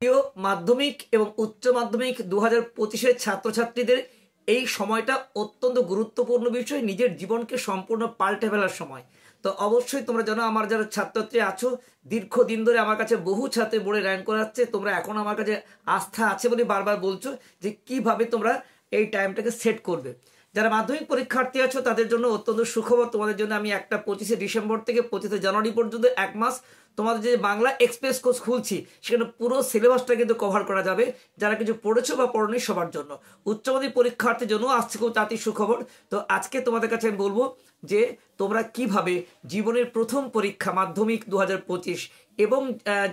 প্রিয় মাধ্যমিক এবং উচ্চ মাধ্যমিক 2025-এর ছাত্রছাত্রীদের এই সময়টা অত্যন্ত গুরুত্বপূর্ণ বিষয়, নিজের জীবনকে সম্পূর্ণ পাল্টে ফেলার সময়। তো অবশ্যই তোমরা জানো, আমার যারা ছাত্রছাত্রী আছো, দীর্ঘদিন ধরে আমার কাছে বহু ছাত্রী বোর্ডে র্যাঙ্ক করাচ্ছে, তোমরা এখন আমার কাছে আস্থা আছে বলে বারবার বলছো যে কিভাবে তোমরা এই টাইমটাকে সেট করবে। যারা মাধ্যমিক পরীক্ষার্থী আছো তাদের জন্য অত্যন্ত সুখবর, তোমাদের জন্য আমি একটা 25শে ডিসেম্বর থেকে 25শে জানুয়ারি পর্যন্ত এক মাস তোমাদের যে বাংলা এক্সপ্রেস কোর্স খুলছি, সেখানে পুরো সিলেবাসটা কিন্তু কভার করা যাবে, যারা কিছু পড়েছো বা পড়নি সবার জন্য। উচ্চ মাধ্যমিক পরীক্ষার্থীর জন্য আসছে খুব তাঁতি সুখবর। তো আজকে তোমাদের কাছে আমি বলবো যে তোমরা কিভাবে জীবনের প্রথম পরীক্ষা মাধ্যমিক 2025 এবং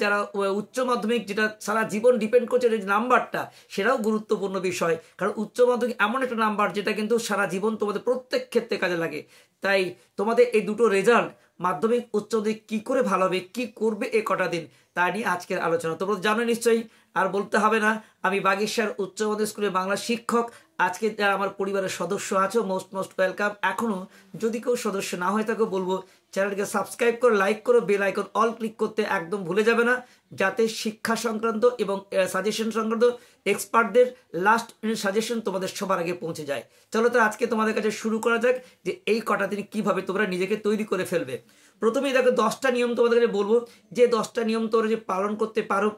যারা উচ্চ মাধ্যমিক, যেটা সারা জীবন ডিপেন্ড করছে যে নাম্বারটা, সেটাও গুরুত্বপূর্ণ বিষয়। কারণ উচ্চ মাধ্যমিক এমন একটা নাম্বার যেটা কিন্তু সারা জীবন তোমাদের প্রত্যেক ক্ষেত্রে কাজে লাগে। তাই তোমাদের এই দুটো রেজাল্ট, মাধ্যমিক উচ্চ মাধ্যমিক কী করে ভালো হবে, কী করবে এ কটা দিন, তা নিয়ে আজকের আলোচনা। তোমরা জানো নিশ্চয়ই, আর বলতে হবে না, আমি বাগেশ্বর উচ্চ মাধ্যমিক স্কুলের বাংলা শিক্ষক। আজকে যারা আমার পরিবারের সদস্য আছো, মোস্ট ওয়েলকাম। এখনও যদি কেউ সদস্য না হয়ে থাকে, বলবো চ্যানেলকে সাবস্ক্রাইব করো, লাইক করো, বেল আইকন অল ক্লিক করতে একদম ভুলে যাবে না, যাতে শিক্ষা সংক্রান্ত এবং সাজেশন সংক্রান্ত এক্সপার্টদের লাস্ট মিনিট সাজেশন তোমাদের সবার আগে পৌঁছে যায়। চলো তো আজকে তোমাদের কাছে শুরু করা যাক যে এই কটা দিন কীভাবে তোমরা নিজেকে তৈরি করে ফেলবে। প্রথমেই দেখো 10টা নিয়ম তোমাদের কাছে বলবো, যে 10টা নিয়ম তোমরা যে পালন করতে পারো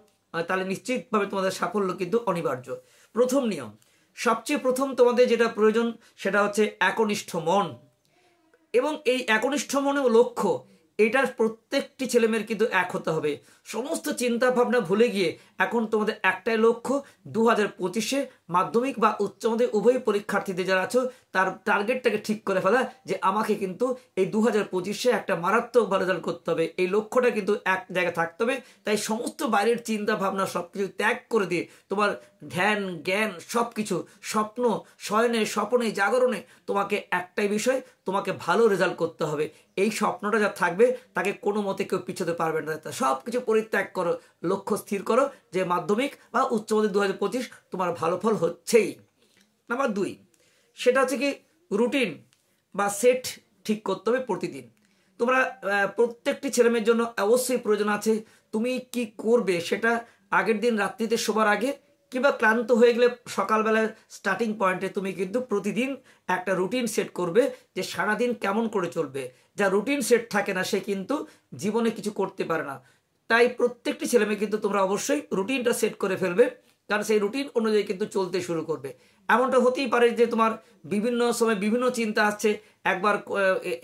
তাহলে নিশ্চিতভাবে তোমাদের সাফল্য কিন্তু অনিবার্য। প্রথম নিয়ম, সবচেয়ে প্রথম তোমাদের যেটা প্রয়োজন সেটা হচ্ছে একনিষ্ঠ মন। এবং এই একনিষ্ঠ মনে লক্ষ্য, এটার প্রত্যেকটি ছেলেমেয়ের কিন্তু এক হতে হবে। সমস্ত চিন্তা ভাবনা ভুলে গিয়ে এখন তোমাদের একটাই লক্ষ্য, 2025-এ মাধ্যমিক বা উচ্চ মাধ্যমিক উভয় পরীক্ষার্থীদের যারা আছো, তার টার্গেটটাকে ঠিক করে ফেলা যে আমাকে কিন্তু এই 2025-এ একটা মারাত্মক ভালো রেজাল্ট করতে হবে। এই লক্ষ্যটা কিন্তু এক জায়গায় থাকতে হবে। তাই সমস্ত বাইরের চিন্তা ভাবনা সব কিছু ত্যাগ করে দিয়ে তোমার ধ্যান জ্ঞান সব কিছু, স্বপ্ন, শয়নে স্বপ্নে জাগরণে তোমাকে একটাই বিষয়, তোমাকে ভালো রেজাল্ট করতে হবে। এই স্বপ্নটা যা থাকবে তাকে কোনো মতে কেউ পিছোতে পারবে না। সব কিছু পরিত্যাগ করো, লক্ষ্য স্থির করো যে মাধ্যমিক বা উচ্চ মাধ্যমিক 2025 তোমার ভালো ফল হচ্ছেই। নাম্বার 2, সেটা হচ্ছে কি রুটিন বা সেট ঠিক করতে হবে প্রতিদিন। তোমরা প্রত্যেকটি ছেলেমেয়ের জন্য অবশ্যই প্রয়োজন আছে তুমি কি করবে সেটা আগের দিন রাত্রিতে শোবার আগে কিংবা ক্লান্ত হয়ে গেলে সকালবেলার স্টার্টিং পয়েন্টে তুমি কিন্তু প্রতিদিন একটা রুটিন সেট করবে যে সারাদিন কেমন করে চলবে। যা রুটিন সেট থাকে না সে কিন্তু জীবনে কিছু করতে পারে না। তাই প্রত্যেকটি ছেলেমেয়ে কিন্তু তোমরা অবশ্যই রুটিনটা সেট করে ফেলবে, কারণ সেই রুটিন অনুযায়ী কিন্তু চলতে শুরু করবে। এমনটা হতেই পারে যে তোমার বিভিন্ন সময় বিভিন্ন চিন্তা আসছে, একবার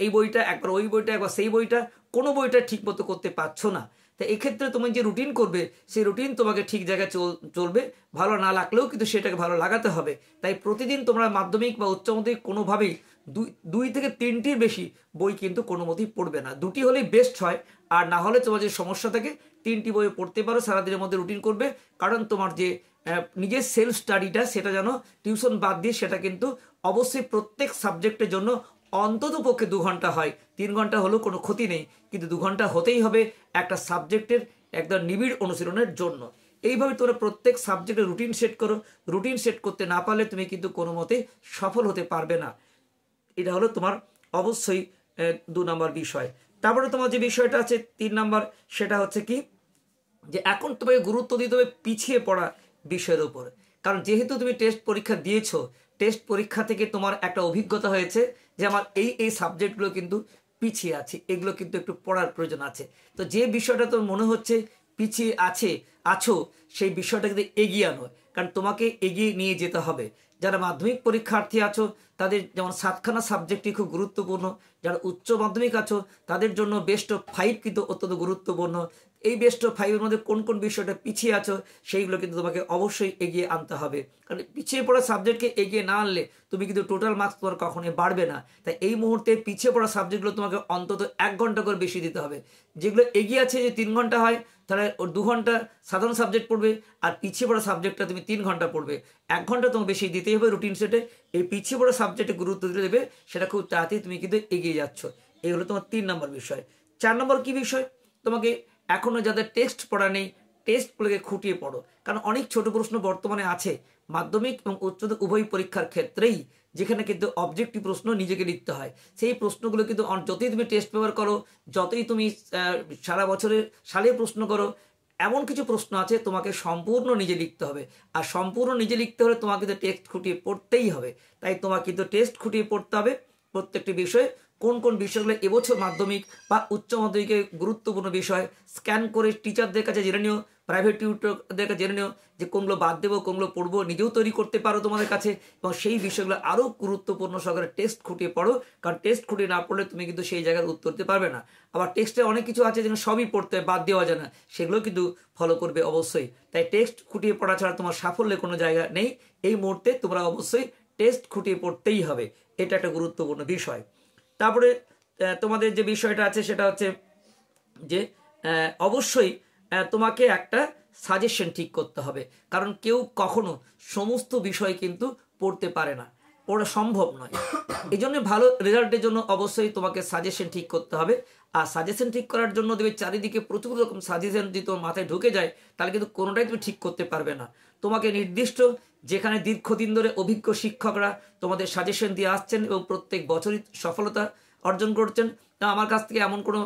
এই বইটা, একবার ওই বইটা, একবার সেই বইটা, কোনো বইটা ঠিক মতো করতে পারছো না। তো এক্ষেত্রে তুমি যে রুটিন করবে সেই রুটিন তোমাকে ঠিক জায়গায় চলবে। ভালো না লাগলেও কিন্তু সেটাকে ভালো লাগাতে হবে। তাই প্রতিদিন তোমরা মাধ্যমিক বা উচ্চ মাধ্যমিক কোনোভাবেই দুই থেকে তিনটির বেশি বই কিন্তু কোনো মতেই পড়বে না। দুটি হলেই বেস্ট হয়, আর না হলে তোমার যে সমস্যা থাকে 3টি বই পড়তে পারো, সারাদিনের মধ্যে রুটিন করবে। কারণ তোমার যে নিজের সেলফ স্টাডিটা সেটা যেন টিউশন বাদ দিয়ে সেটা কিন্তু অবশ্যই প্রত্যেক সাবজেক্টের জন্য অন্তত পক্ষে 2 ঘন্টা হয়। 3 ঘন্টা হলেও কোনো ক্ষতি নেই, কিন্তু 2 ঘন্টা হতেই হবে একটা সাবজেক্টের একদম নিবিড় অনুশীলনের জন্য। এইভাবে তোমরা প্রত্যেক সাবজেক্টের রুটিন সেট করো। রুটিন সেট করতে না পারলে তুমি কিন্তু কোনো মতে সফল হতে পারবে না। এটা হলো তোমার অবশ্যই 2 নম্বর বিষয়। তারপরে তোমার যে বিষয়টা আছে 3 নম্বর, সেটা হচ্ছে কি যে এখন তোমাকে গুরুত্ব দিতে হবে পিছিয়ে পড়া বিষয়ের উপর। কারণ যেহেতু তুমি টেস্ট পরীক্ষা দিয়েছো, টেস্ট পরীক্ষা থেকে তোমার একটা অভিজ্ঞতা হয়েছে যে আমার এই সাবজেক্টগুলো কিন্তু পিছিয়ে আছে, এগুলো কিন্তু একটু পড়ার প্রয়োজন আছে। তো যে বিষয়টা তোমার মনে হচ্ছে পিছিয়ে আছো সেই বিষয়টা কিন্তু এগিয়ে আনো, কারণ তোমাকে এগিয়ে নিয়ে যেতে হবে। যারা মাধ্যমিক পরীক্ষার্থী আছো তাদের যেমন 7খানা সাবজেক্টই খুব গুরুত্বপূর্ণ। যারা উচ্চ মাধ্যমিক আছো তাদের জন্য বেস্ট অফ 5 কিন্তু অত্যন্ত গুরুত্বপূর্ণ। এই বেস্ট অফ 5-এর মধ্যে কোন কোন বিষয়টা পিছিয়ে আছো সেইগুলো কিন্তু তোমাকে অবশ্যই এগিয়ে আনতে হবে। কারণ পিছিয়ে পড়া সাবজেক্টকে এগিয়ে না আনলে তুমি কিন্তু টোটাল মার্কস তোমার কখনোই বাড়বে না। তাই এই মুহূর্তে পিছিয়ে পড়া সাবজেক্টগুলো তোমাকে অন্তত 1 ঘন্টা করে বেশি দিতে হবে। যেগুলো এগিয়ে আছে যে 3 ঘন্টা হয়, তাহলে ওর 2 ঘন্টা সাধারণ সাবজেক্ট পড়বে, আর পিছিয়ে পড়া সাবজেক্টটা তুমি 3 ঘন্টা পড়বে। 1 ঘন্টা তোমাকে বেশি দিতেই হবে রুটিন সেটে। এই পিছিয়ে পড়া সাবজেক্টে গুরুত্ব দিলে দেবে, সেটা খুব তাড়াতাড়ি তুমি কিন্তু এগিয়ে যাচ্ছ। এই হলো তোমার 3 নম্বর বিষয়। 4 নম্বর কি বিষয়, তোমাকে এখনও যাদের টেস্ট পড়া নেই টেস্টগুলোকে খুঁটিয়ে পড়ো। কারণ অনেক ছোট প্রশ্ন বর্তমানে আছে মাধ্যমিক এবং উচ্চতর উভয় পরীক্ষার ক্ষেত্রেই, যেখানে কিন্তু অবজেক্টিভ প্রশ্ন নিজেকে লিখতে হয়। সেই প্রশ্নগুলো কিন্তু যতই তুমি টেস্ট পেপার করো, যতই তুমি সারা বছরের সালে প্রশ্ন করো, এমন কিছু প্রশ্ন আছে তোমাকে সম্পূর্ণ নিজে লিখতে হবে, আর সম্পূর্ণ নিজে লিখতে হলে তোমাকে তো টেক্সট খুঁটিয়ে পড়তেই হবে। তাই তোমাকে কিন্তু টেক্সট খুঁটিয়ে পড়তে হবে প্রত্যেকটি বিষয়ে। কোন কোন বিষয়গুলো এবছর মাধ্যমিক বা উচ্চ মাধ্যমিকের গুরুত্বপূর্ণ বিষয় স্ক্যান করে টিচারদের কাছে জেনে নিও, প্রাইভেট টিউটরদের কাছে জেনে নিও যে কোনগুলো বাদ দেবো, কোনগুলো পড়বো, নিজেও তৈরি করতে পারো তোমাদের কাছে, এবং সেই বিষয়গুলো আরও গুরুত্বপূর্ণ সহকারে টেক্সট খুঁটিয়ে পড়ো। কারণ টেক্সট খুঁটিয়ে না পড়লে তুমি কিন্তু সেই জায়গার উত্তর দিতে পারবে না। আবার টেক্সটে অনেক কিছু আছে যেগুলো সবই পড়তে হয়, বাদ দেওয়া যায় না, সেগুলো কিন্তু ফলো করবে অবশ্যই। তাই টেক্সট খুঁটিয়ে পড়া ছাড়া তোমার সাফল্যের কোনো জায়গা নেই। এই মুহূর্তে তোমরা অবশ্যই টেক্সট খুঁটিয়ে পড়তেই হবে, এটা একটা গুরুত্বপূর্ণ বিষয়। তারপরে তোমাদের যে বিষয়টা আছে সেটা হচ্ছে যে অবশ্যই তোমাকে একটা সাজেশন ঠিক করতে হবে, কারণ কেউ কখনো সমস্ত বিষয় কিন্তু পড়তে পারে না, পড়া সম্ভব নয়। এই জন্য ভালো রেজাল্টের জন্য অবশ্যই তোমাকে সাজেশন ঠিক করতে হবে। আর সাজেশন ঠিক করার জন্য দেবে চারিদিকে প্রচুর রকম সাজেশন যদি তোমার মাথায় ঢুকে যায় তাহলে কিন্তু কোনোটাই তুমি ঠিক করতে পারবে না। তোমাকে নির্দিষ্ট যেখানে দীর্ঘদিন ধরে অভিজ্ঞ শিক্ষকরা তোমাদের সাজেশন দিয়ে আসছেন এবং প্রত্যেক বছরই সফলতা অর্জন করছেন, আমার কাছ থেকে এমন কোনো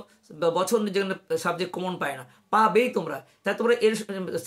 বছর যেখানে সাবজেক্ট কমন পায় না, পাবেই তোমরা। তাই তোমরা এর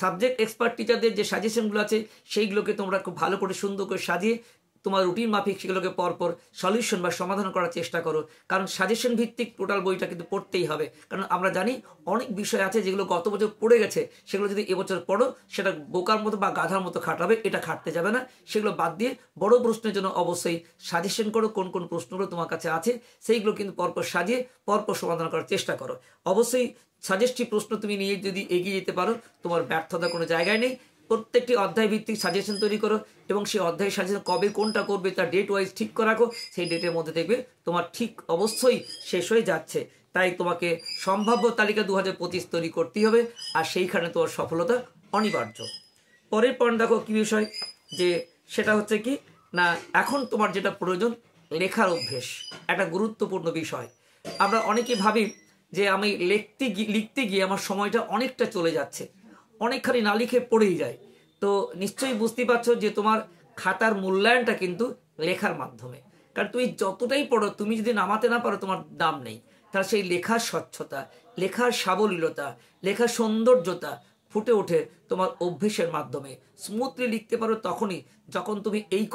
সাবজেক্ট এক্সপার্ট টিচারদের যে সাজেশনগুলো আছে সেইগুলোকে তোমরা খুব ভালো করে সুন্দর করে সাজিয়ে তোমার রুটিন মাফিক সেগুলোকে পরপর সলিউশন বা সমাধান করার চেষ্টা করো। কারণ সাজেশন ভিত্তিক টোটাল বইটা কিন্তু পড়তেই হবে, কারণ আমরা জানি অনেক বিষয় আছে যেগুলো গত বছর পড়ে গেছে, সেগুলো যদি এবছর পড়ো সেটা বোকার মতো বা গাধার মতো খাটাবে, এটা খাটতে যাবে না। সেগুলো বাদ দিয়ে বড় প্রশ্নের জন্য অবশ্যই সাজেশন করো, কোন কোন প্রশ্নগুলো তোমার কাছে আছে সেইগুলো কিন্তু পরপর সাজিয়ে পরপর সমাধান করার চেষ্টা করো। অবশ্যই সাজেস্টিভ প্রশ্ন তুমি নিয়ে যদি এগিয়ে যেতে পারো তোমার ব্যর্থতার কোনো জায়গায় নেই। প্রত্যেকটি অধ্যায় ভিত্তিক সাজেশন তৈরি করো এবং সেই অধ্যায়ের সাজেশন কবে কোনটা করবে তার ডেট ওয়াইজ ঠিক করে রাখো, সেই ডেটের মধ্যে দেখবে তোমার ঠিক অবশ্যই শেষ হয়ে যাচ্ছে। তাই তোমাকে সম্ভাব্য তালিকা 2025 তৈরি করতেই হবে, আর সেইখানে তোমার সফলতা অনিবার্য। পরের পয়েন্ট দেখো কি বিষয়, যে সেটা হচ্ছে কি না, এখন তোমার যেটা প্রয়োজন লেখার অভ্যেস, একটা গুরুত্বপূর্ণ বিষয়। আমরা অনেকে ভাবি যে আমি লিখতে গিয়ে আমার সময়টা অনেকটা চলে যাচ্ছে, অনেকখানি না লিখে পড়েই যায়। তো নিশ্চয়ই বুঝতেই পারছো যে তোমার খাতার মূল্যায়নটা কিন্তু লেখার মাধ্যমে। কারণ তুমি যতটাই পড়ো, তুমি যদি নামাতে না পারো তোমার দাম নেই। তার সেই লেখার স্বচ্ছতা, লেখার সাবলীলতা, লেখার সৌন্দর্যতা ফুটে ওঠে তোমার অভ্যেসের মাধ্যমে। স্মুথলি লিখতে পারো তখনই যখন তুমি এই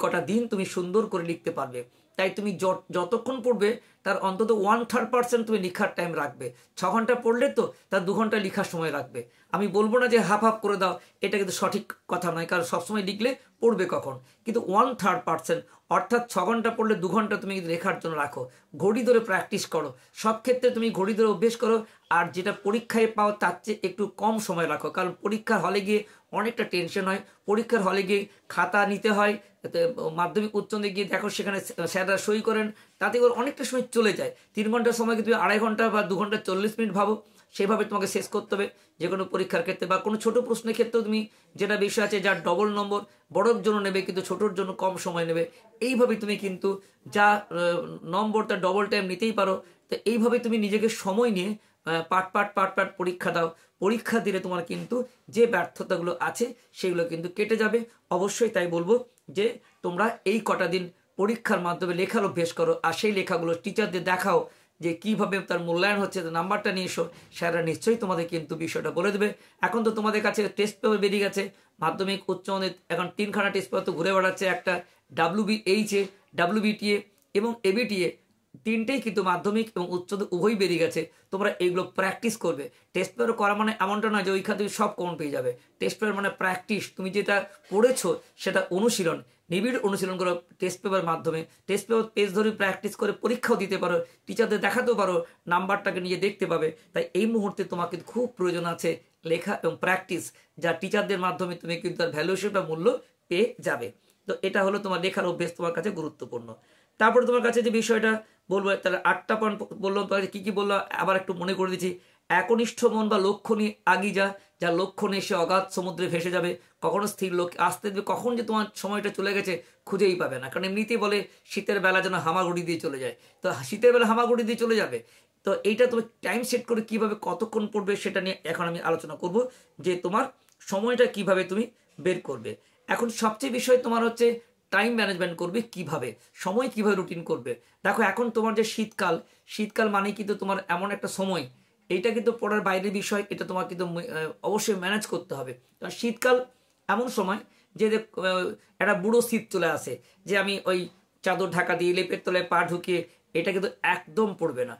কটা দিন তুমি সুন্দর করে লিখতে পারবে। তাই তুমি যতক্ষণ পড়বে তার অন্তত 1/3% তুমি লেখার টাইম রাখবে। 6 ঘন্টা পড়লে তো তার 2 ঘন্টা লেখার সময় রাখবে। আমি বলবো না যে হাফ হাফ করে দাও, এটা কিন্তু সঠিক কথা নয়, কারণ সবসময় লিখলে পড়বে কখন, কিন্তু 1/3% অর্থাৎ 6 ঘন্টা পড়লে 2 ঘন্টা তুমি লেখার জন্য রাখো। ঘড়ি ধরে প্র্যাকটিস করো, সব ক্ষেত্রে তুমি ঘড়ি ধরে অভ্যেস করো। আর যেটা পরীক্ষায় পাও তার চেয়ে একটু কম সময় রাখো, কারণ পরীক্ষার হলে গিয়ে অনেকটা টেনশন হয়। পরীক্ষার হলে গিয়ে খাতা নিতে হয়, মাধ্যমিক উচ্চ মাধ্যমিক গিয়ে দেখো সেখানে স্যাররা সই করেন, তাতে করে অনেকটা সময় চলে যায়। 3 ঘন্টার সময়কে তুমি 2.5 ঘন্টা বা 2 ঘন্টা 40 মিনিট ভাবো, সেভাবে তোমাকে শেষ করতে হবে। যে কোনো পরীক্ষার ক্ষেত্রে বা কোনো ছোট প্রশ্নের ক্ষেত্রেও তুমি যেটা বিষয় আছে যার ডবল নম্বর বড়োর জন্য নেবে কিন্তু ছোটোর জন্য কম সময় নেবে, এইভাবে তুমি কিন্তু যা নম্বর তার ডবল টাইম নিতেই পারো। তো এইভাবে তুমি নিজেকে সময় নিয়ে পাট পরীক্ষা দাও। পরীক্ষা দিলে তোমার কিন্তু যে ব্যর্থতাগুলো আছে সেগুলো কিন্তু কেটে যাবে অবশ্যই। তাই বলবো যে তোমরা এই কটা দিন পরীক্ষার মাধ্যমে লেখার অভ্যেস করো, আর সেই লেখাগুলো টিচারদের দেখাও যে কিভাবে তার মূল্যায়ন হচ্ছে, নাম্বারটা নিয়ে এসো, স্যাররা নিশ্চয়ই তোমাদের কিন্তু বিষয়টা বলে দেবে। এখন তো তোমাদের কাছে টেস্ট পেপার বেরিয়ে গেছে, মাধ্যমিক উচ্চ মাধ্যমিক এখন 3খানা টেস্ট পেপার তো ঘুরে বেড়াচ্ছে, একটা WBHA, WBTA এবং ABTA, 3টেই কিন্তু মাধ্যমিক এবং উচ্চ উভয়ই বেরিয়ে গেছে। তোমরা এইগুলো প্র্যাকটিস করবে। টেস্ট পেপার করা মানে এমনটা নয় যে ওইখান থেকে সব কমন পেয়ে যাবে। টেস্ট পেপার মানে প্র্যাকটিস, তুমি যেটা পড়েছো সেটা অনুশীলন, নিবিড় অনুশীলন করো টেস্ট পেপার মাধ্যমে। টেস্ট পেপার পেজ ধরে প্র্যাকটিস করে পরীক্ষাও দিতে পারো, টিচারদের দেখাতেও পারো, নাম্বারটাকে নিয়ে দেখতে পাবে। তাই এই মুহূর্তে তোমাকে খুব প্রয়োজন আছে লেখা এবং প্র্যাকটিস, যা টিচারদের মাধ্যমে তুমি কিন্তু তার ভ্যালুয়েশন বা মূল্য পেয়ে যাবে। তো এটা হলো তোমার লেখার অভ্যেস তোমার কাছে গুরুত্বপূর্ণ। তারপরে তোমার কাছে যে বিষয়টা বলবো, তাহলে 8টা পয়েন্ট বললাম, কি কি বললো আবার একটু মনে করে দিচ্ছি। একনিষ্ঠ মন বা লক্ষ্য নিয়ে আগিয়ে যা লক্ষ্য নিয়ে সে অগাধ সমুদ্রে ভেসে যাবে, কখনো স্থির লক্ষ্য আসতে দেবে, কখন যে তোমার সময়টা চলে গেছে খুঁজেই পাবে না। কারণ এমনিতেই বলে শীতের বেলা যেন হামাগুড়ি দিয়ে চলে যায়, তো শীতের বেলা হামাগুড়ি দিয়ে চলে যাবে। তো এইটা তুমি টাইম সেট করে কিভাবে কতক্ষণ পড়বে সেটা নিয়ে এখন আমি আলোচনা করব, যে তোমার সময়টা কিভাবে তুমি বের করবে। এখন সবচেয়ে বিষয় তোমার হচ্ছে টাইম ম্যানেজমেন্ট করবে কিভাবে, সময় কিভাবে রুটিন করবে। দেখো এখন তোমার যে শীতকাল মানে কিন্তু তোমার এমন একটা সময়, এইটা কিন্তু পড়ার বাইরের বিষয়, এটা তোমার কিন্তু অবশ্যই ম্যানেজ করতে হবে। কারণ শীতকাল এমন সময় যে একটা বুড়ো শীত চলে আসে, যে আমি ওই চাদর ঢাকা দিয়ে লেপের তলায় পা ঢুকিয়ে, এটা কিন্তু একদম পড়বে না।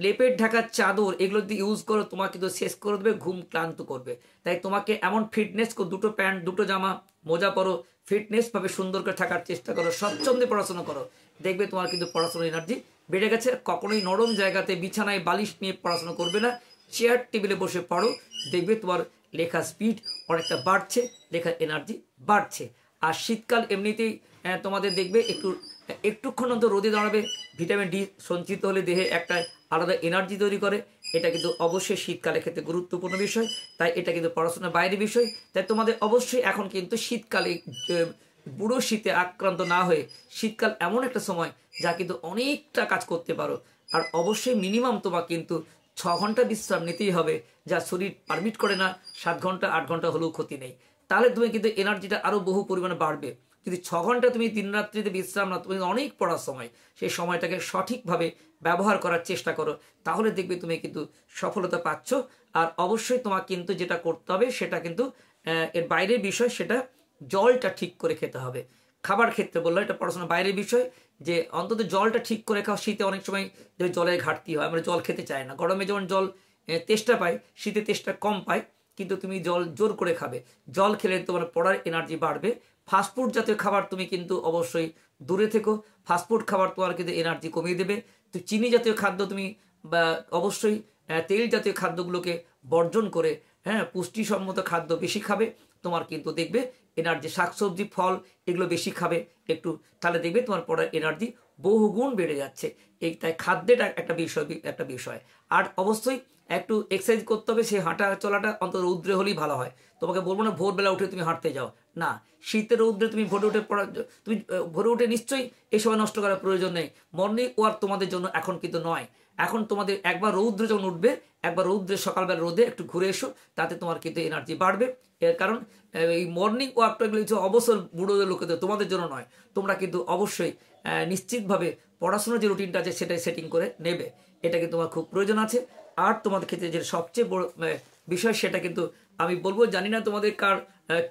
লেপের ঢাকার চাদর এগুলো যদি ইউজ করো, তোমাকে কিন্তু শেষ করে দেবে, ঘুম ক্লান্ত করবে। তাই তোমাকে এমন ফিটনেস, দুটো প্যান্ট, দুটো জামা, মোজা পরো, ফিটনেস ভাবে সুন্দর করে থাকার চেষ্টা করো, স্বচ্ছন্দে পড়াশোনা করো, দেখবে তোমার কিন্তু পড়াশোনার এনার্জি বেড়ে গেছে। কখনোই নরম জায়গাতে বিছানায় বালিশ নিয়ে পড়াশোনা করবে না, চেয়ার টেবিলে বসে পড়ো, দেখবে তোমার লেখার স্পিড অনেকটা বাড়ছে, লেখার এনার্জি বাড়ছে। আর শীতকাল এমনিতেই তোমাদের দেখবে একটুক্ষণ অন্তর রোদে দাঁড়াবে, ভিটামিন ডি সঞ্চিত হলে দেহে একটা আলাদা এনার্জি তৈরি করে। এটা কিন্তু অবশ্যই শীতকালের ক্ষেত্রে গুরুত্বপূর্ণ বিষয়, তাই এটা কিন্তু পড়াশোনার বাইরে বিষয়। তাই তোমাদের অবশ্যই এখন কিন্তু শীতকালে বুড়ো শীতে আক্রান্ত না হয়ে, শীতকাল এমন একটা সময় যা কিন্তু অনেকটা কাজ করতে পারো। আর অবশ্যই মিনিমাম তোমার কিন্তু 6 ঘন্টা বিশ্রাম নিতেই হবে, যা শরীর পারমিট করে না। 7 ঘন্টা 8 ঘন্টা হলেও ক্ষতি নেই, তাহলে তুমি কিন্তু এনার্জিটা আরো বহু পরিমাণে বাড়বে। যদি 6 ঘন্টা তুমি দিন রাত্রিতে বিশ্রাম না, তুমি অনেক পড়ার সময়, সেই সময়টাকে সঠিকভাবে ব্যবহার করার চেষ্টা করো, তাহলে দেখবে তুমি কিন্তু সফলতা পাচ্ছ। আর অবশ্যই তোমার কিন্তু যেটা করতে হবে সেটা কিন্তু এর বাইরের বিষয়, সেটা জলটা ঠিক করে খেতে হবে। খাবার ক্ষেত্রে বললো, এটা পড়াশোনার বাইরের বিষয়, যে অন্তত জলটা ঠিক করে খাও। শীতে অনেক সময় জলের ঘাটতি হয়, আমরা জল খেতে চাই না। গরমে যেমন জল তেষ্টা পাই, শীতে তেষ্টা কম পাই, কিন্তু তুমি জল জোর করে খাবে। জল খেলে তোমার পড়ার এনার্জি বাড়বে। ফাস্টফুড জাতীয় খাবার তুমি কিন্তু অবশ্যই দূরে থেকো, ফাস্টফুড খাবার তোমার কিন্তু এনার্জি কমিয়ে দেবে। তো চিনি জাতীয় খাদ্য তুমি বা অবশ্যই তেল জাতীয় খাদ্যগুলোকে বর্জন করে, হ্যাঁ, পুষ্টিসম্মত খাদ্য বেশি খাবে, তোমার কিন্তু দেখবে এনার্জি। শাকসবজি, ফল এগুলো বেশি খাবে একটু, তাহলে দেখবে তোমার পড়ার এনার্জি বহুগুণ বেড়ে যাচ্ছে। এই তাই খাদ্যের একটা বিষয়। আর অবশ্যই একটু এক্সারসাইজ করতে হবে, সেই হাঁটা চলাটা অন্তত রৌদ্রে হলেই ভালো হয়। তোমাকে বলবো না ভোরবেলা উঠে তুমি হাঁটতে যাও, না, শীতের রৌদ্রে তুমি ভোরে উঠে নিশ্চয়ই এই সময় নষ্ট করার প্রয়োজন নেই। মর্নিং ওয়াক তোমাদের জন্য এখন কিন্তু নয়। এখন তোমাদের একবার রৌদ্র যখন উঠবে, একবার রৌদ্রে সকালবেলা রোদে একটু ঘুরে এসো, তাতে তোমার কিন্তু এনার্জি বাড়বে। এর কারণ এই মর্নিং ওয়াকটা এগুলো হচ্ছে অবসর বুড়োদের লোকেদের, তোমাদের জন্য নয়। তোমরা কিন্তু অবশ্যই নিশ্চিতভাবে পড়াশোনার যে রুটিনটা আছে সেটাই সেটিং করে নেবে, এটা কিন্তু তোমার খুব প্রয়োজন আছে। আর তোমাদের ক্ষেত্রে যে সবচেয়ে বড় বিষয়, সেটা কিন্তু আমি বলবো, জানি না তোমাদের কার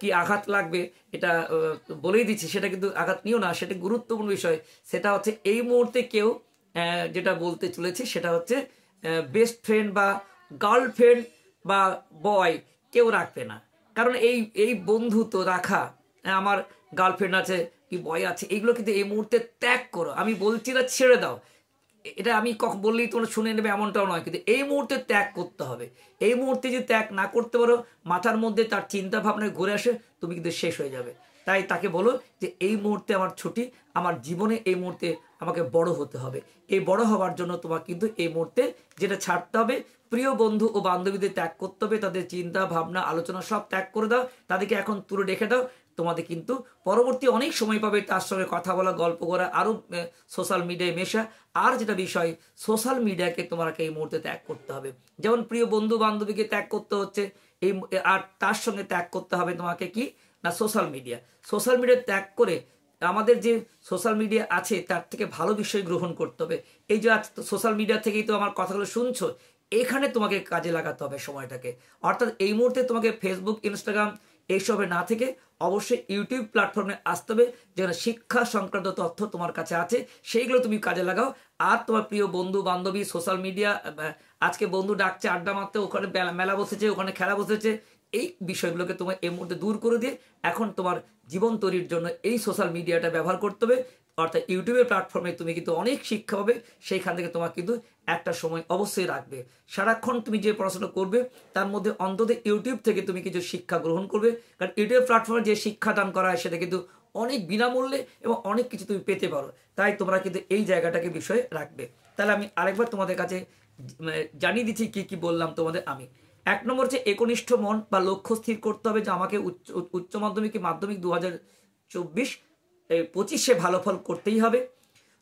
কি আঘাত লাগবে, এটা বলেই দিচ্ছি, সেটা কিন্তু আঘাত নিও না, সেটা গুরুত্বপূর্ণ বিষয়। সেটা হচ্ছে এই মুহূর্তে কেউ যেটা বলতে চলেছে সেটা হচ্ছে বেস্ট ফ্রেন্ড বা গার্লফ্রেন্ড বা বয় কেউ রাখবে না। কারণ এই বন্ধুত্ব রাখা, আমার গার্লফ্রেন্ড আছে কি বয় আছে, এগুলো কিন্তু এই মুহূর্তে ত্যাগ করো। আমি বলছি না ছেড়ে দাও, এটা আমি কখন বললেই তোমরা শুনে নেবে এমনটাও নয়, কিন্তু এই মুহূর্তে ত্যাগ করতে হবে। এই মুহূর্তে যদি ত্যাগ না করতে পারো, মাথার মধ্যে তার চিন্তা ভাবনায় ঘুরে আসে, তুমি কিন্তু শেষ হয়ে যাবে। তাই তাকে বলো যে এই মুহূর্তে আমার ছুটি, আমার জীবনে এই মুহূর্তে আমাকে বড় হতে হবে। এই বড় হওয়ার জন্য তোমার কিন্তু এই মুহূর্তে যেটা ছাড়তে হবে, প্রিয় বন্ধু ও বান্ধবীদের ত্যাগ করতে হবে, তাদের চিন্তা ভাবনা আলোচনা সব ত্যাগ করে দাও, তাদেরকে এখন তুলে রেখে দাও। তোমাদের কিন্তু পরবর্তী অনেক সময় পাবে তার সঙ্গে কথা বলা, গল্প করা, আরও সোশ্যাল মিডিয়ায় মেশা। আর যেটা বিষয়, সোশ্যাল মিডিয়াকে তোমাকে এই মুহূর্তে ত্যাগ করতে হবে। যেমন প্রিয় বন্ধু বান্ধবীকে ত্যাগ করতে হচ্ছে, এই আর তার সঙ্গে ত্যাগ করতে হবে তোমাকে কি না, সোশ্যাল মিডিয়া। সোশ্যাল মিডিয়া ত্যাগ করে আমাদের যে সোশ্যাল মিডিয়া আছে তার থেকে ভালো বিষয় গ্রহণ করতে হবে। এই যে সোশ্যাল মিডিয়া থেকেই তো আমার কথাগুলো শুনছো, এখানে তোমাকে কাজে লাগাতে হবে সময়টাকে। অর্থাৎ এই মুহূর্তে তোমাকে ফেসবুক, ইনস্টাগ্রাম এইসবে না থেকে অবশ্যই ইউটিউব প্ল্যাটফর্মে আসতে হবে, যেখানে শিক্ষা সংক্রান্ত তথ্য তোমার কাছে আছে, সেইগুলো তুমি কাজে লাগাও। আর তোমার প্রিয় বন্ধু বান্ধবী, সোশ্যাল মিডিয়া, আজকে বন্ধু ডাকছে আড্ডা মারতে, ওখানে মেলা বসেছে, ওখানে খেলা বসেছে, এই বিষয়গুলোকে তোমার এই মুহূর্তে দূর করে দিয়ে এখন তোমার জীবন তৈরির জন্য এই সোশ্যাল মিডিয়াটা ব্যবহার করতে হবে। অর্থাৎ ইউটিউবের প্ল্যাটফর্মে তুমি কিন্তু অনেক শিক্ষা পাবে, সেইখান থেকে তোমার কিন্তু একটা সময় অবশ্যই রাখবে। সারাক্ষণ তুমি যে পড়াশোনা করবে তার মধ্যে অন্তত ইউটিউব থেকে তুমি কিছু শিক্ষা গ্রহণ করবে, কারণ ইউটিউব প্ল্যাটফর্মে যে শিক্ষাদান করা হয় সেটা কিন্তু অনেক বিনামূল্যে এবং অনেক কিছু তুমি পেতে পারো। তাই তোমরা কিন্তু এই জায়গাটাকে বিষয়ে রাখবে। তাহলে আমি আরেকবার তোমাদের কাছে জানিয়ে দিচ্ছি কি কি বললাম তোমাদের। আমি 1 নম্বর হচ্ছে একনিষ্ঠ মন বা লক্ষ্য স্থির করতে হবে, যে আমাকে উচ্চ মাধ্যমিক 2024-25 ভালো ফল করতেই হবে।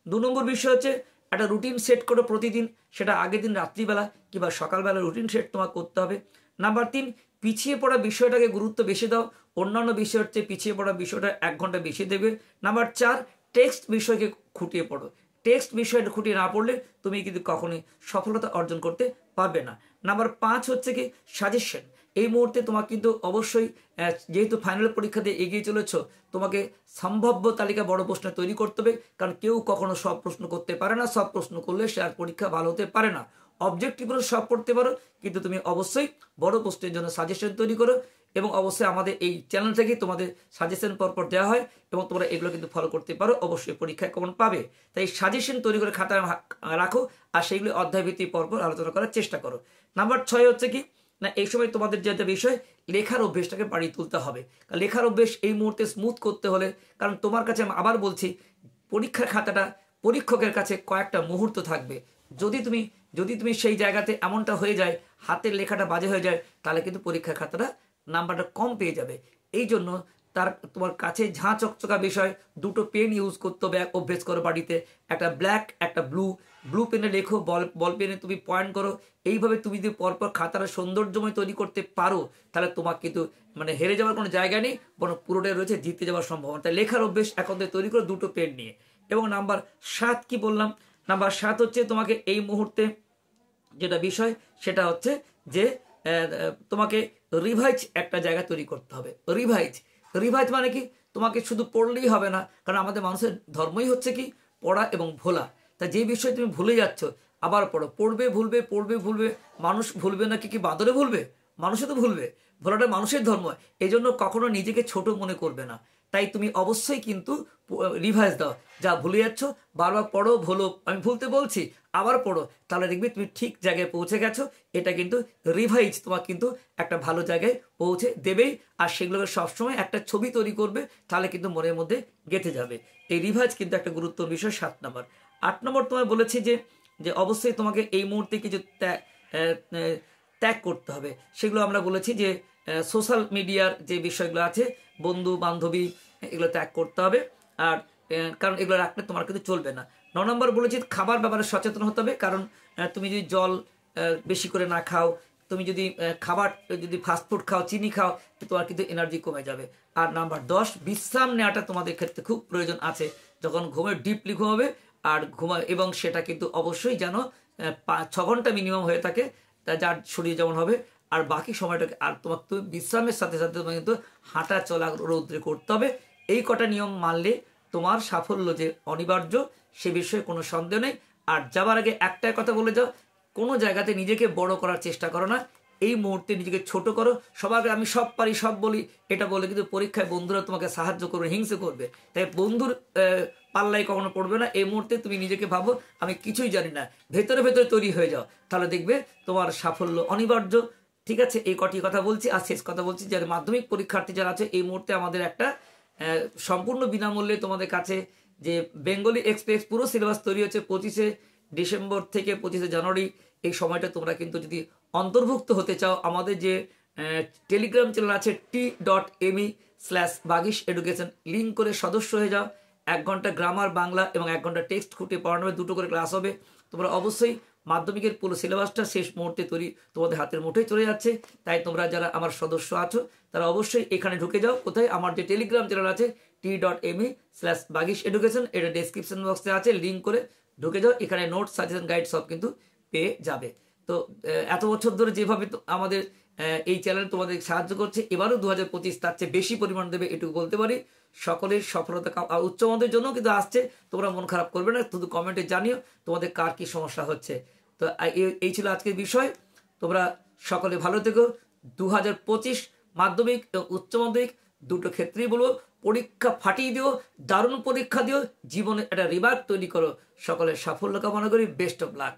2 নম্বর বিষয় হচ্ছে একটা রুটিন সেট করো প্রতিদিন, সেটা আগের দিন রাত্রিবেলা কিংবা সকালবেলা রুটিন সেট তোমার করতে হবে। নাম্বার 3, পিছিয়ে পড়া বিষয়টাকে গুরুত্ব বেশি দাও, অন্যান্য বিষয় হচ্ছে পিছিয়ে পড়া বিষয়টা 1 ঘন্টা বেশি দেবে। নাম্বার 4, টেক্সট বিষয়কে খুঁটিয়ে পড়ো। টেক্সট বিষয়টা খুঁটিয়ে না পড়লে তুমি কিন্তু কখনোই সফলতা অর্জন করতে পারবে না। নাম্বার 5 হচ্ছে কি সাজেশন। এই মুহূর্তে তোমাকে কিন্তু অবশ্যই যেহেতু ফাইনাল পরীক্ষা দিয়ে এগিয়ে চলেছ, তোমাকে সম্ভাব্য তালিকা বড় প্রশ্ন তৈরি করতে হবে, কারণ কেউ কখনো সব প্রশ্ন করতে পারে না। সব প্রশ্ন করলে সে আর পরীক্ষা ভালো হতে পারে না। অবজেক্টিভগুলো সব পড়তে পারো, কিন্তু তুমি অবশ্যই বড় প্রশ্নের জন্য সাজেশন তৈরি করো, এবং অবশ্যই আমাদের এই চ্যানেল থেকে তোমাদের সাজেশন পরপর দেওয়া হয় এবং তোমরা এগুলো কিন্তু ফলো করতে পারো, অবশ্যই পরীক্ষায় কমন পাবে। তাই সাজেশন তৈরি করে খাতায় রাখো, আর সেইগুলো অধ্যায়ভিত্তিক পরপর আলোচনা করার চেষ্টা করো। নাম্বার 6 হচ্ছে কি না, এই সময় তোমাদের যে বিষয় লেখার অভ্যেসটাকে বাড়িয়ে তুলতে হবে। লেখার অভ্যেস এই মুহূর্তে স্মুথ করতে হলে, কারণ তোমার কাছে আমি আবার বলছি, পরীক্ষার খাতাটা পরীক্ষকের কাছে কয়েকটা মুহূর্ত থাকবে। যদি তুমি সেই জায়গাতে এমনটা হয়ে যায়, হাতের লেখাটা বাজে হয়ে যায়, তাহলে কিন্তু পরীক্ষার খাতাটা নাম্বারটা কম পেয়ে যাবে। এই জন্য তোমার কাছে ঝাঁ চকচকা বিষয়, দুটো পেন ইউজ করতে হবে, অভ্যেস করো বাড়িতে, একটা ব্ল্যাক একটা ব্লু পেনে লেখো, বল পেনে তুমি পয়েন্ট করো। এইভাবে তুমি যদি পরপর খাতাটা সৌন্দর্যময় তৈরি করতে পারো, তাহলে তোমার কিন্তু মানে হেরে যাওয়ার কোনো জায়গা নেই, বরং পুরোটাই রয়েছে জিতে যাওয়ার সম্ভাবনা। তাই লেখার অভ্যেস এখন থেকে তৈরি করো দুটো পেন নিয়ে। এবং নাম্বার 7 কি বললাম, নাম্বার 7 হচ্ছে তোমাকে এই মুহূর্তে যেটা বিষয় সেটা হচ্ছে যে তোমাকে রিভাইজ একটা জায়গা তৈরি করতে হবে। রিভাইজ মানে কি, তোমাকে শুধু পড়লেই হবে না, কারণ আমাদের মানুষের ধর্মই হচ্ছে কি পড়া এবং ভোলা। তা যে বিষয় তুমি ভুলে যাচ্ছ আবার পড়ো। পড়বে ভুলবে, মানুষ ভুলবে না কি বাদরে ভুলবে? মানুষে তো ভুলবে, ভোলাটা মানুষের ধর্ম। এই জন্য কখনো নিজেকে ছোট মনে করবে না। তাই তুমি অবশ্যই কিন্তু রিভাইজ দাও, যা ভুলে যাচ্ছ বারবার পড়ো, ভুলো, আমি ভুলতে বলছি আবার পড়ো, তাহলে দেখবি তুমি ঠিক জায়গায় পৌঁছে গেছো। এটা কিন্তু রিভাইজ তোমার কিন্তু একটা ভালো জায়গায় পৌঁছে দেবেই, আর সেগুলোকে সবসময় একটা ছবি তৈরি করবে, তাহলে কিন্তু মনের মধ্যে গেঁথে যাবে। এই রিভাইজ কিন্তু একটা গুরুত্বপূর্ণ বিষয়। 7 নম্বর। 8 নম্বর তোমায় বলেছি যে অবশ্যই তোমাকে এই মুহূর্তে কিছু ত্যাগ করতে হবে। সেগুলো আমরা বলেছি যে সোশ্যাল মিডিয়ার যে বিষয়গুলো আছে, বন্ধু বান্ধবী, এগুলো ত্যাগ করতে হবে। আর কারণ এগুলো রাখলে তোমার কিন্তু চলবে না। 9 নম্বর বলেছি খাবার ব্যাপারে সচেতন হতে হবে, কারণ তুমি যদি জল বেশি করে না খাও, তুমি যদি খাবার যদি ফাস্টফুড খাও, চিনি খাও, তোমার কিন্তু এনার্জি কমে যাবে। আর নাম্বার 10, বিশ্রাম নেওয়াটা তোমাদের ক্ষেত্রে খুব প্রয়োজন আছে। যখন ডিপলি ঘুমাবে আর এবং সেটা কিন্তু অবশ্যই যেন 6 ঘন্টা মিনিমাম হয়ে থাকে, যার শরীর যেমন হবে। আর বাকি সময়টাকে আর তোমার বিশ্রামের সাথে সাথে তোমাকে কিন্তু হাঁটা চলা রৌদ্রে করতে হবে। এই কটা নিয়ম মানলে তোমার সাফল্য যে অনিবার্য, সে বিষয়ে কোনো সন্দেহ নেই। আর যাবার আগে একটাই কথা বলে যাও, কোনো জায়গাতে নিজেকে বড় করার চেষ্টা করো না। এই মুহূর্তে নিজেকে ছোট করো। সবার আগে আমি সব পারি সব বলি এটা বলে কিন্তু পরীক্ষায় বন্ধুরা তোমাকে সাহায্য করবে, হিংসে করবে। তাই বন্ধুর পাল্লাই কখনো পড়বে না। এই মুহূর্তে তুমি নিজেকে ভাবো আমি কিছুই জানি না, ভেতরে তৈরি হয়ে যাও, তাহলে দেখবে তোমার সাফল্য অনিবার্য। ঠিক আছে, এই কটি কথা বলছি। আর শেষ কথা বলছি, যারা মাধ্যমিক পরীক্ষার্থী যারা আছে, এই মুহূর্তে আমাদের একটা সম্পূর্ণ বিনামূল্যে তোমাদের কাছে যে বেঙ্গলি এক্সপ্রেস পুরো সিলেবাস তৈরি হচ্ছে 25শে ডিসেম্বর থেকে 25শে জানুয়ারি। এই সময়টা তোমরা কিন্তু যদি অন্তর্ভুক্ত হতে চাও, আমাদের যে টেলিগ্রাম চ্যানেল আছে t.me/baghish-education লিঙ্ক করে সদস্য হয়ে যাও। 1 ঘন্টা গ্রামার বাংলা এবং 1 ঘন্টা টেক্সট খুঁটিয়ে পড়ানো হবে, 2টো করে ক্লাস হবে। তোমরা অবশ্যই মাধ্যমিকের পুরো সিলেবাসটা শেষ মুহূর্তে তৈরি তোমাদের হাতের মুঠোয় চলে যাচ্ছে। তাই তোমরা যারা আমার সদস্য আছো তারা অবশ্যই এখানে ঢুকে যাও। কোথায়? আমার যে টেলিগ্রাম চ্যানেল আছে t.me/baghish-education, এটা ডেসক্রিপশন বক্সে আছে, লিঙ্ক করে ঢুকে যাও। এখানে নোট, সাজেশন, গাইড সব কিন্তু পেয়ে যাবে। তো এত বছর ধরে যেভাবে আমাদের এই চ্যানেল তোমাদের সাহায্য করছে, এবারও 2025 তার চেয়ে বেশি পরিমাণ দেবে, এটুকু বলতে পারি। সকলের সফলতা আর উচ্চমাধ্যমিকের জন্য কিন্তু আসছে, তোমরা মন খারাপ করবে না। শুধু কমেন্টে জানিও তোমাদের কার কি সমস্যা হচ্ছে। তো এই ছিল আজকের বিষয়। তোমরা সকলে ভালো থেকো। 2025 মাধ্যমিক এবং উচ্চ মাধ্যমিক দুটো ক্ষেত্রেই বলবো, পরীক্ষা ফাটিয়ে দিও, দারুণ পরীক্ষা দিও, জীবনে একটা রিমার্ক তৈরি করো। সকলের সাফল্য কামনা করি। Best of luck.